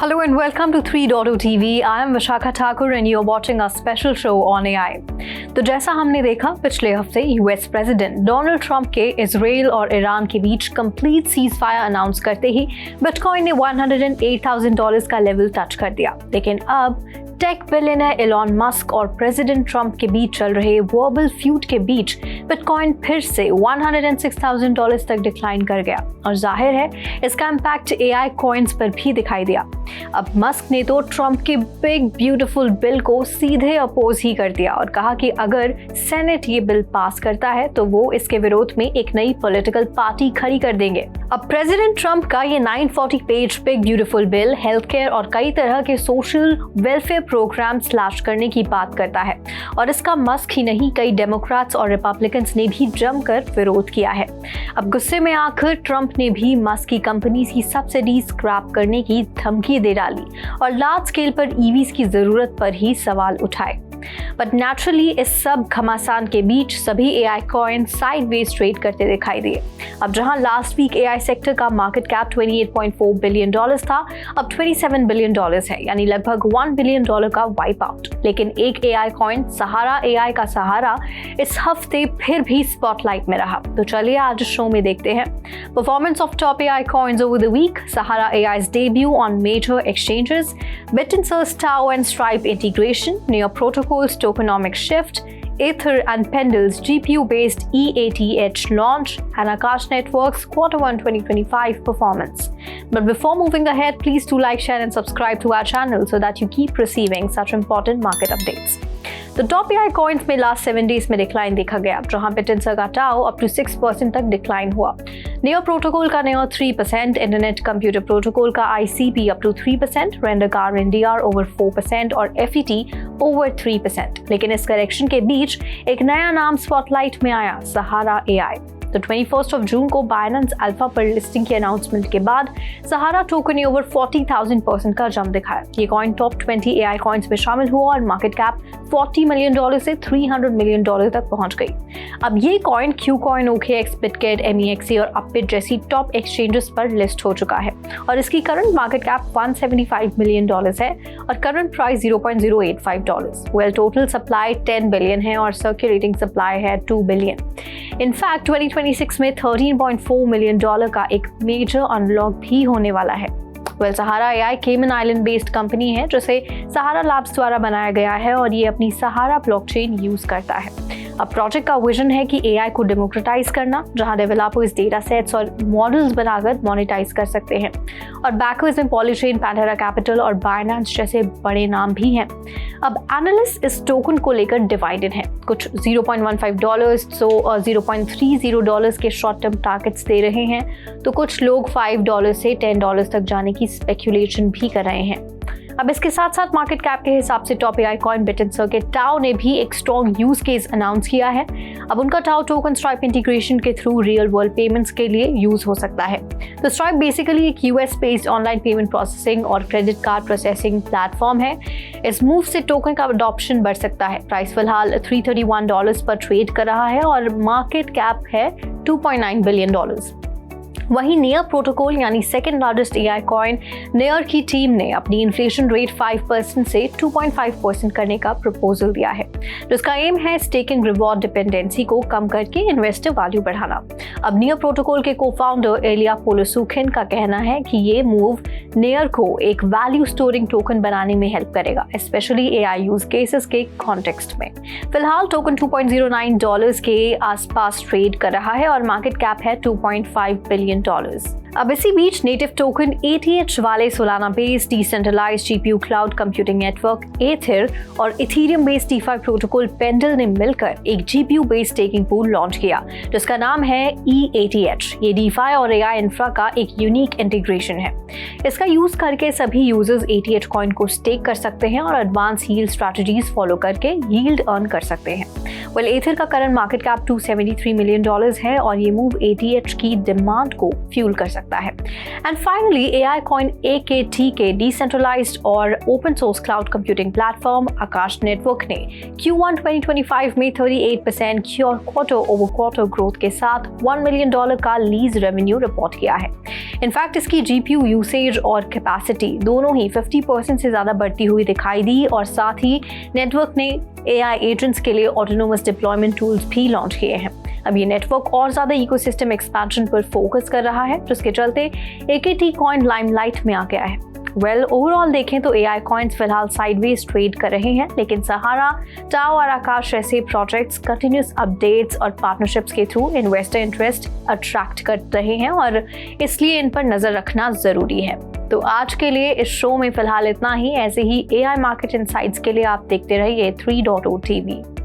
Hello and welcome to 3.0 TV. I am Vishakha Thakur and you're watching a special show on AI. तो जैसा हमने देखा पिछले हफ्ते यूएस प्रेसिडेंट डोनाल्ड ट्रंप के इजराइल और ईरान के बीच कंप्लीट सीज फायर अनाउंस करते ही बिटकॉइन ने $108,000 का लेवल टच कर दिया। लेकिन अब टेक बिलियनर एलॉन मस्क और प्रेसिडेंट ट्रंप के बीच चल रहे वर्बल फ्यूड के बीच बिटकॉइन फिर से $106,000 तक डिक्लाइन कर गया और जाहिर है इसका इम्पैक्ट एआई कॉइन्स पर भी दिखाई दिया। अब मस्क ने तो ट्रंप के बिग ब्यूटीफुल बिल को सीधे अपोज ही कर दिया और कहा कि अगर सेनेट ये बिल पास करता है तो वो इसके विरोध में एक नई पॉलिटिकल पार्टी खड़ी कर देंगे। अब प्रेसिडेंट ट्रंप का ये 940 page big beautiful bill health care और कई तरह के सोशल वेलफेयर प्रोग्राम स्लैश करने की बात करता है और इसका मस्क ही नहीं कई डेमोक्रेट्स और रिपब्लिकन्स ने भी जमकर विरोध किया है। अब गुस्से में आकर ट्रंप ने भी मस्क की कंपनी की सब्सिडी स्क्रैप करने की धमकी दे डाली और लार्ज स्केल पर ईवीज की जरूरत पर ही सवाल उठाए। बट नेचुरली इस सब घमासान के बीच सभी एआई कॉइन साइडवेज ट्रेड करते दिखाई दिए। अब जहां लास्ट वीक एआई सेक्टर का मार्केट कैप $28.4 बिलियन था, अब $27 बिलियन है, यानी लगभग $1 बिलियन का वाइप आउट। लेकिन एक एआई कॉइन सहारा एआई का सहारा इस हफ्ते फिर भी स्पॉटलाइट में रहा। तो चलिए आज शो में देखते हैं performance of top AI coins over the week, Sahara AI's debut on major exchanges, BitInsert's Tau and Stripe integration, Near Protocol's tokenomic shift, Ether and Pendle's GPU-based EATH launch, and Akash Network's Q1 2025 performance. But before moving ahead, please do like, share and subscribe to our channel so that you keep receiving such important market updates. तो top AI coins में last 7 days में decline देखा गया, जहां BitInsert का tau up to 6% तक decline हुआ। NEAR protocol का नेयर 3%, इंटरनेट कंप्यूटर प्रोटोकॉल का ICP अप टू 3%, रेंडर कार NDR ओवर 4% और FET ओवर 3%। लेकिन इस करेक्शन के बीच एक नया नाम स्पॉटलाइट में आया, सहारा एआई। तो 21 जून को बाइनेंस अल्फा पर लिस्टिंग की अनाउंसमेंट के बाद सहारा टोकन ने ओवर 40,000% का जंप दिखाया। ये कॉइन टॉप 20 एआई कॉइन्स में शामिल हुआ और मार्केट कैप $40 मिलियन से $300 मिलियन तक पहुंच गई। अब ये कॉइन क्यूकॉइन, OKX, बिटगेट, MEXC और अपबिट जैसी टॉप एक्सचेंजेस पर लिस्ट हो चुका है और इसकी करंट मार्केट कैप $175 मिलियन है और current price $0.085। Well total supply 10 billion है और सर्कुलेटिंग सप्लाई है 2 बिलियन। इनफैक्ट 2026 में $13.4 मिलियन का एक मेजर अनलॉक भी होने वाला है। सहारा एआई केमन आइलैंड बेस्ड कंपनी है जिसे सहारा लैब्स द्वारा बनाया गया है और ये अपनी सहारा ब्लॉकचेन यूज करता है। अब प्रोजेक्ट का विजन है कि एआई को डेमोक्रेटाइज करना, जहां डेवलपर्स डेटा सेट्स और मॉडल्स बनाकर मोनेटाइज कर सकते हैं और बैकर्स में पॉलीचेन, पैंथेरा कैपिटल और बाइनेंस जैसे बड़े नाम भी हैं। अब एनालिस्ट इस टोकन को लेकर डिवाइडेड हैं, कुछ $0.15 तो $0.30 के शॉर्ट टर्म टारगेट्स दे रहे हैं, तो कुछ लोग $5 से $10 तक जाने की स्पेक्यूलेशन भी कर रहे हैं। अब इसके साथ साथ मार्केट कैप के हिसाब से टॉप एआई कॉइन BitInsert के टाओ ने भी एक स्ट्रॉन्ग यूज केस अनाउंस किया है। अब उनका टाओ टोकन स्ट्राइप इंटीग्रेशन के थ्रू रियल वर्ल्ड पेमेंट्स के लिए यूज हो सकता है। तो स्ट्राइप बेसिकली एक US based online payment processing और क्रेडिट कार्ड प्रोसेसिंग प्लेटफॉर्म है। इस मूव से टोकन का अडॉप्शन बढ़ सकता है। प्राइस फिलहाल $331 पर ट्रेड कर रहा है और मार्केट कैप है $2.9 बिलियन। वहीं नेयर प्रोटोकॉल यानी second largest AI coin near की टीम ने अपनी इन्फ्लेशन रेट 5% से 2.5% करने का प्रपोजल दिया है, जिसका एम है स्टेकिंग रिवॉर्ड डिपेंडेंसी को कम करके इन्वेस्टर वैल्यू बढ़ाना। अब नेयर प्रोटोकॉल के को-फाउंडर एलिया पोलोसुखिन का कहना है कि ये मूव नेयर को एक वैल्यू स्टोरिंग टोकन बनाने में हेल्प करेगा, स्पेशली एआई यूज केसेस के कॉन्टेक्स्ट में। फिलहाल टोकन $2.09 के आसपास ट्रेड कर रहा है और मार्केट कैप है $2.5 बिलियन। अब इसी बीच नेटिव टोकन ETH वाले Solana based decentralized GPU cloud computing network Aethir और Ethereum based DeFi protocol Pendle ने मिलकर एक GPU based staking pool launch किया जिसका नाम है EATH। ये DeFi और AI इंफ्रा का एक यूनिक इंटीग्रेशन है। इसका यूज करके सभी यूजर्स ETH कॉइन को स्टेक कर सकते हैं और एडवांस यील्ड स्ट्रैटेजीज फॉलो करके यील्ड अर्न कर सकते हैं। वेल एथिर का करंट मार्केट कैप $273 मिलियन है और ये मूव ETH की डिमांड को फ्यूल कर सकता है। सकता है। And finally AI coin AKT decentralized और open source cloud computing platform Akash network ने Q1 2025 में 38% क्वार्टर ओवर क्वार्टर ग्रोथ के साथ $1 मिलियन का लीज रेवेन्यू रिपोर्ट किया है। इनफैक्ट इसकी GPU यूसेज और कैपेसिटी दोनों ही 50% से ज्यादा बढ़ती हुई दिखाई दी और साथ ही नेटवर्क ने AI एजेंट्स के लिए ऑटोनोमस डिप्लॉयमेंट टूल्स भी लॉन्च किए हैं। अब ये नेटवर्क और ज्यादा इकोसिस्टम एक्सपेंशन पर फोकस कर रहा है, जिसके चलते AKT कॉइन लाइमलाइट में आ गया है। ओवरऑल देखें तो AI कॉइन्स फिलहाल साइडवेज ट्रेड कर रहे हैं, लेकिन सहारा, टाओ और आकाश जैसे प्रोजेक्ट्स कंटिन्यूस अपडेट्स और पार्टनरशिप्स के थ्रू इन्वेस्टर इंटरेस्ट अट्रैक्ट कर रहे हैं और इसलिए इन पर नजर रखना जरूरी है। तो आज के लिए इस शो में फिलहाल इतना ही। ऐसे ही AI मार्केट इनसाइट्स के लिए आप देखते रहिए 3.0 TV।